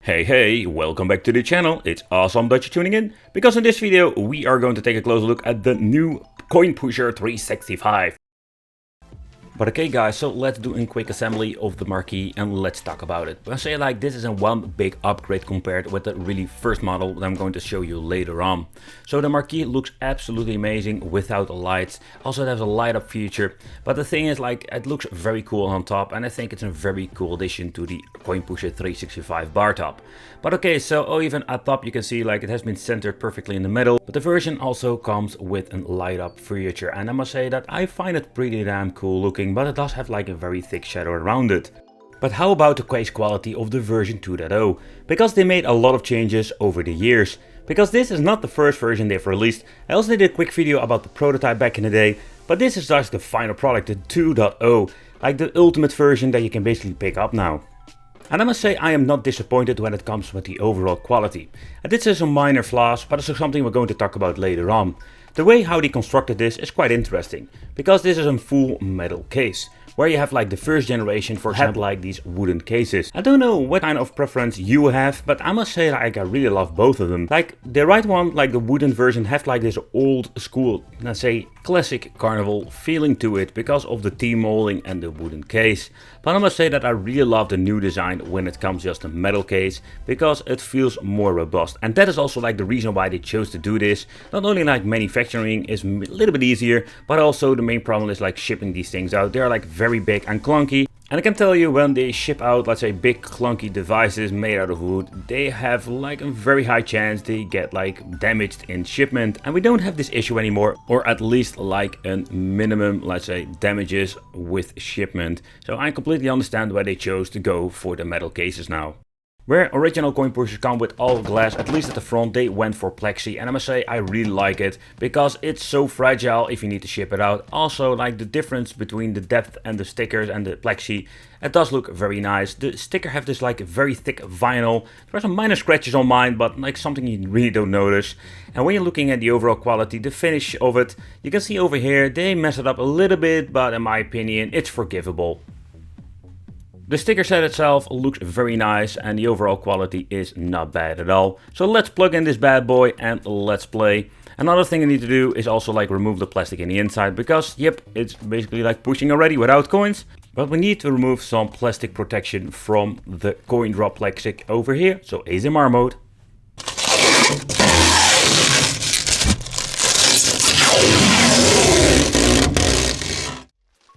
Hey, welcome back to the channel. It's awesome that you're tuning in, because in this video we are going to take a closer look at the new Coin Pusher 365. But okay guys, so let's do a quick assembly of the marquee and let's talk about it. I say like this isn't one big upgrade compared with the really first model that I'm going to show you later on. So the marquee looks absolutely amazing without the lights. Also it has a light up feature, but the thing is like it looks very cool on top, and I think it's a very cool addition to the Coin Pusher 365 bar top. But okay, so even at top you can see like it has been centered perfectly in the middle, but the version also comes with a light up feature, and I must say that I find it pretty damn cool looking, but it does have like a very thick shadow around it. But how about the case quality of the version 2.0? Because they made a lot of changes over the years. Because this is not the first version they've released. I also did a quick video about the prototype back in the day, but this is just the final product, the 2.0, like the ultimate version that you can basically pick up now. And I must say I am not disappointed when it comes with the overall quality. I did see some minor flaws, but this is something we're going to talk about later on. The way how they constructed this is quite interesting, because this is a full metal case, where you have like the first generation, for example, like these wooden cases. I don't know what kind of preference you have, but I must say like I really love both of them. Like the right one, like the wooden version, have like this old school, let's say classic carnival feeling to it because of the T-molding and the wooden case. But I must say that I really love the new design when it comes just a metal case, because it feels more robust. And that is also like the reason why they chose to do this. Not only like manufacturing is a little bit easier, but also the main problem is like shipping these things out. They're like very big and clunky. And I can tell you, when they ship out, let's say, big clunky devices made out of wood, they have like a very high chance they get like damaged in shipment. And we don't have this issue anymore, or at least like a minimum, let's say, damages with shipment. So I completely understand why they chose to go for the metal cases now. Where original coin pushers come with all glass, at least at the front, they went for plexi, and I must say I really like it, because it's so fragile if you need to ship it out. Also, like the difference between the depth and the stickers and the plexi, it does look very nice. The sticker have this like very thick vinyl. There are some minor scratches on mine, but like something you really don't notice. And when you're looking at the overall quality, the finish of it, you can see over here they mess it up a little bit, but in my opinion it's forgivable. The sticker set itself looks very nice, and the overall quality is not bad at all. So let's plug in this bad boy and let's play. Another thing I need to do is also like remove the plastic in the inside, because yep, it's basically like pushing already without coins. But we need to remove some plastic protection from the coin drop plastic over here. So ASMR mode.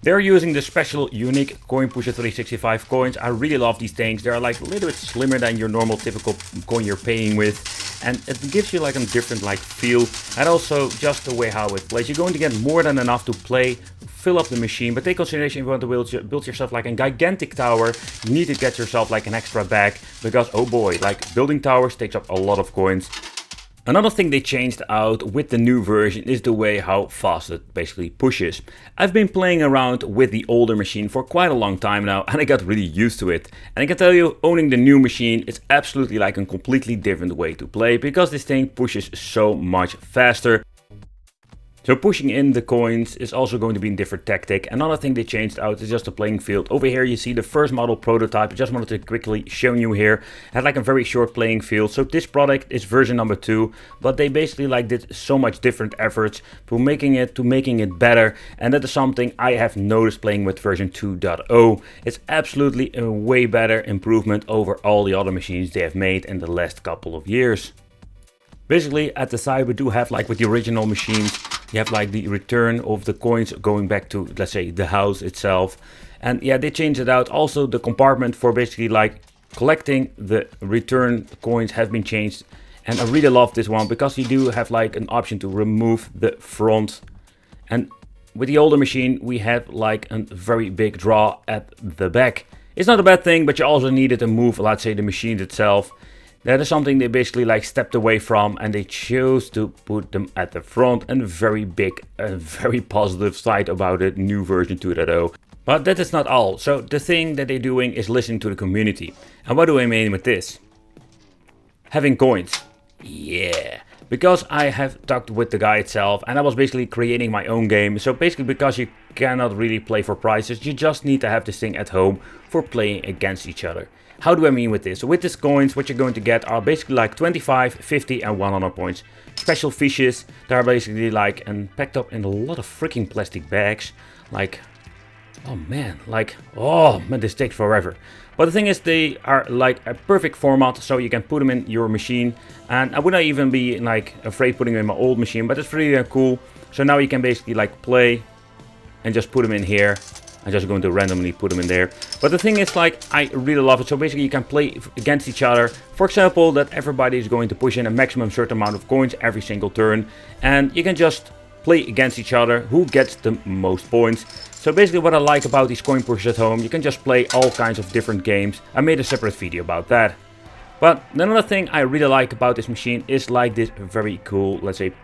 They're using the special unique Coin Pusher 365 coins. I really love these things. They're like a little bit slimmer than your normal typical coin you're paying with. And it gives you like a different like feel. And also just the way how it plays. You're going to get more than enough to play, fill up the machine. But take consideration, if you want to build yourself like a gigantic tower, you need to get yourself like an extra bag. Because oh boy, like building towers takes up a lot of coins. Another thing they changed out with the new version is the way how fast it basically pushes. I've been playing around with the older machine for quite a long time now, and I got really used to it. And I can tell you, owning the new machine is absolutely like a completely different way to play, because this thing pushes so much faster. So pushing in the coins is also going to be a different tactic. Another thing they changed out is just the playing field. Over here you see the first model prototype. I just wanted to quickly show you here. It had like a very short playing field. So this product is version number 2, but they basically like did so much different efforts to making it better. And that is something I have noticed playing with version 2.0. It's absolutely a way better improvement over all the other machines they have made in the last couple of years. Basically at the side we do have, like with the original machines, you have like the return of the coins going back to, let's say, the house itself. And yeah, they changed it out. Also the compartment for basically like collecting the return coins have been changed. And I really love this one, because you do have like an option to remove the front. And with the older machine we have like a very big draw at the back. It's not a bad thing, but you also needed to move, let's say, the machine itself. That is something they basically like stepped away from, and they chose to put them at the front, and very big and very positive side about it, new version 2.0. But that is not all. So the thing that they're doing is listening to the community. And what do I mean with this? Having coins. Yeah. Because I have talked with the guy itself, and I was basically creating my own game. So basically, because you cannot really play for prizes, you just need to have this thing at home for playing against each other. How do I mean with this? So with these coins, what you're going to get are basically like 25, 50 and 100 points. Special fishes that are basically like and packed up in a lot of freaking plastic bags. Like, oh man, this takes forever. But the thing is, they are like a perfect format, so you can put them in your machine. And I would not even be like afraid putting them in my old machine, but it's really cool. So now you can basically like play and just put them in here. I'm just going to randomly put them in there. But the thing is, like, I really love it. So basically you can play against each other. For example, that everybody is going to push in a maximum certain amount of coins every single turn. And you can just play against each other who gets the most points. So basically what I like about these coin pushers at home, you can just play all kinds of different games. I made a separate video about that. But another thing I really like about this machine is like this very cool, let's say,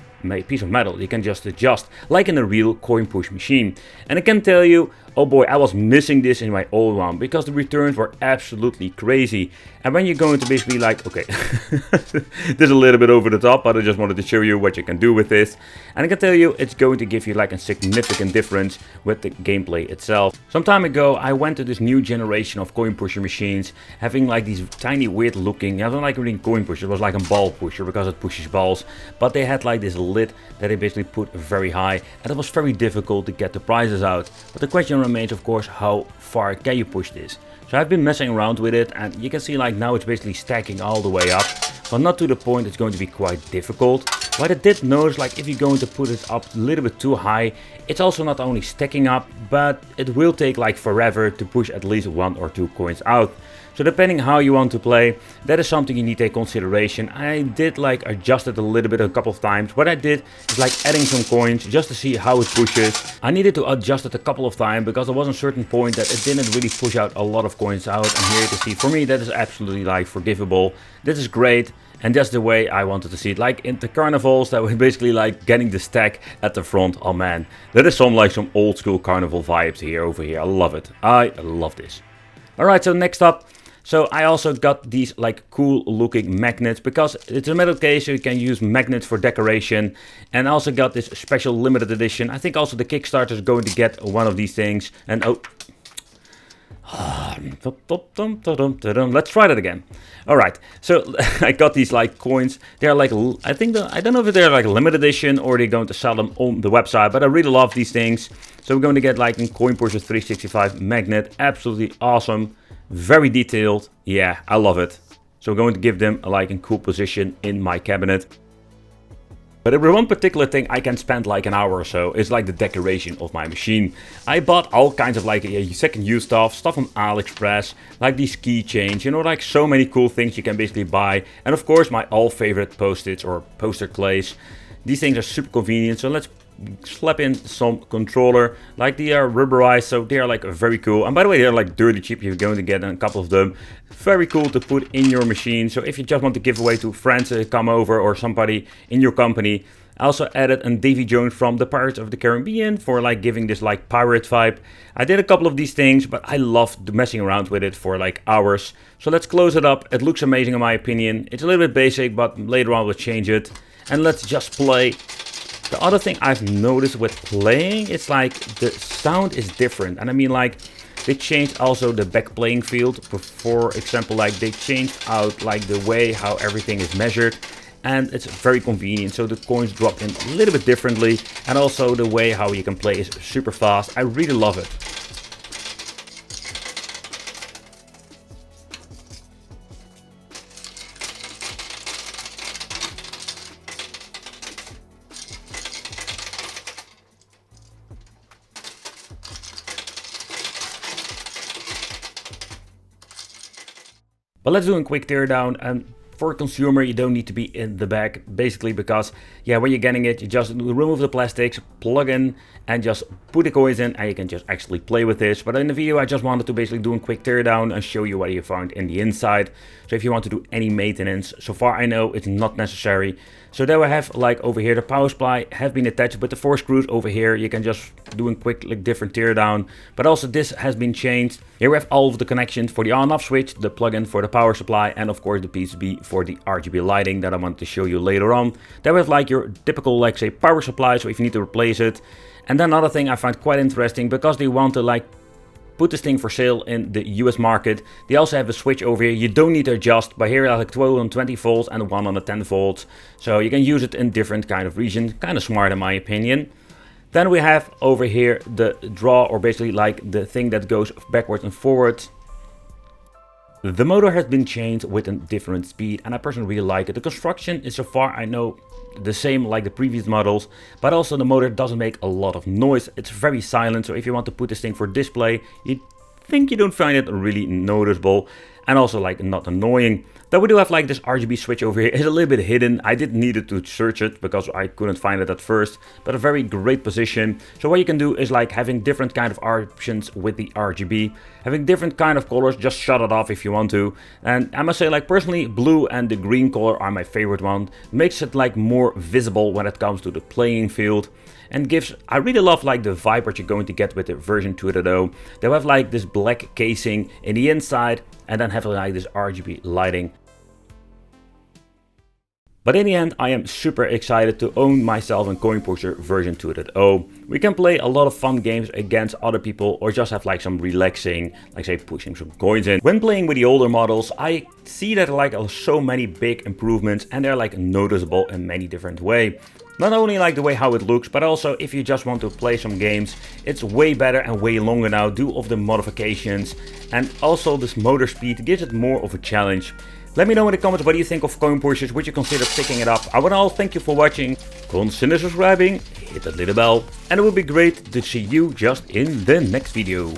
piece of metal. You can just adjust like in a real coin push machine. And I can tell you, oh boy, I was missing this in my old one because the returns were absolutely crazy. And when you're going to basically like, okay, this is a little bit over the top, but I just wanted to show you what you can do with this. And I can tell you, it's going to give you like a significant difference with the gameplay itself. Some time ago, I went to this new generation of coin pusher machines, having like these tiny weird looking, I don't like reading coin pusher, it was like a ball pusher because it pushes balls. But they had like this lid that they basically put very high, and it was very difficult to get the prizes out. But the question remains, of course, how far can you push this? So I've been messing around with it, and you can see like now it's basically stacking all the way up, but not to the point it's going to be quite difficult. But I did notice, like, if you're going to put it up a little bit too high, it's also not only stacking up, but it will take like forever to push at least 1 or 2 coins out. So depending how you want to play, that is something you need to take consideration. I did like adjust it a little bit a couple of times. What I did is like adding some coins just to see how it pushes. I needed to adjust it a couple of times because there was a certain point that it didn't really push out a lot of coins out. And here you can see, for me, that is absolutely like forgivable. This is great. And that's the way I wanted to see it. Like in the carnivals that were basically like getting the stack at the front. Oh man, that is some old school carnival vibes here over here. I love it. I love this. Alright, so next up. So I also got these like cool looking magnets because it's a metal case, so you can use magnets for decoration. And I also got this special limited edition. I think also the Kickstarter is going to get one of these things. And oh, let's try that again. All right, so I got these like coins. They're like, I don't know if they're like a limited edition or they're going to sell them on the website, but I really love these things. So we're going to get like a Coin Pusher 365 magnet. Absolutely awesome. Very detailed. Yeah, I love it. So we're going to give them like a cool position in my cabinet. But if there's one particular thing I can spend like an hour or so, is like the decoration of my machine. I bought all kinds of like second use stuff on AliExpress, like these keychains, you know, like so many cool things you can basically buy. And of course my all favorite post-its or poster clays. These things are super convenient, so let's slap in some controller. Like they are rubberized, so they are like very cool. And by the way, they're like dirty cheap. You're going to get a couple of them. Very cool to put in your machine. So if you just want to give away to friends come over or somebody in your company. I also added a Davy Jones from the Pirates of the Caribbean for like giving this like pirate vibe. I did a couple of these things, but I loved messing around with it for like hours. So let's close it up. It looks amazing in my opinion. It's a little bit basic, but later on we'll change it. And let's just play. The other thing I've noticed with playing, it's like the sound is different. And I mean like they changed also the back playing field. For example, like they changed out like the way how everything is measured. And it's very convenient, so the coins drop in a little bit differently. And also the way how you can play is super fast. I really love it. But let's do a quick teardown. And for a consumer, you don't need to be in the bag, basically because, yeah, when you're getting it, you just remove the plastics, plug in, and just put the coins in, and you can just actually play with this. But in the video, I just wanted to basically do a quick teardown and show you what you found in the inside. So if you want to do any maintenance, so far I know it's not necessary. So there we have, like over here, the power supply have been attached with the 4 screws over here. You can just do a quick like different teardown. But also this has been changed. Here we have all of the connections for the on-off switch, the plug-in for the power supply, and of course the PCB for the RGB lighting that I want to show you later on. Then we have like your typical, like say, power supply, so if you need to replace it. And then another thing I find quite interesting, because they want to like put this thing for sale in the US market. They also have a switch over here. You don't need to adjust, but here I have like 12 on 20 volts and one on the 10 volts. So you can use it in different kind of regions. Kind of smart in my opinion. Then we have over here the draw, or basically like the thing that goes backwards and forwards. The motor has been changed with a different speed, and I personally really like it. The construction is, so far I know, the same like the previous models, but also the motor doesn't make a lot of noise. It's very silent, so if you want to put this thing for display, you don't find it really noticeable, and also like not annoying. Then we do have like this RGB switch over here. It's a little bit hidden. I didn't need it to search it because I couldn't find it at first, but a very great position. So what you can do is like having different kind of options with the RGB, having different kind of colors. Just shut it off if you want to. And I must say, like personally, blue and the green color are my favorite one. Makes it like more visible when it comes to the playing field. And gives, I really love like the vibe that you're going to get with the version 2.0. They have like this black casing in the inside and then have like this RGB lighting. But in the end, I am super excited to own myself a Coin Pusher version 2.0. We can play a lot of fun games against other people, or just have like some relaxing, like say pushing some coins in. When playing with the older models, I see that like so many big improvements, and they're like noticeable in many different ways. Not only like the way how it looks, but also if you just want to play some games, it's way better and way longer now due of the modifications. And also this motor speed gives it more of a challenge. Let me know in the comments what do you think of Coin Pushers, would you consider picking it up? I want to all thank you for watching, consider subscribing, hit that little bell, and it would be great to see you just in the next video.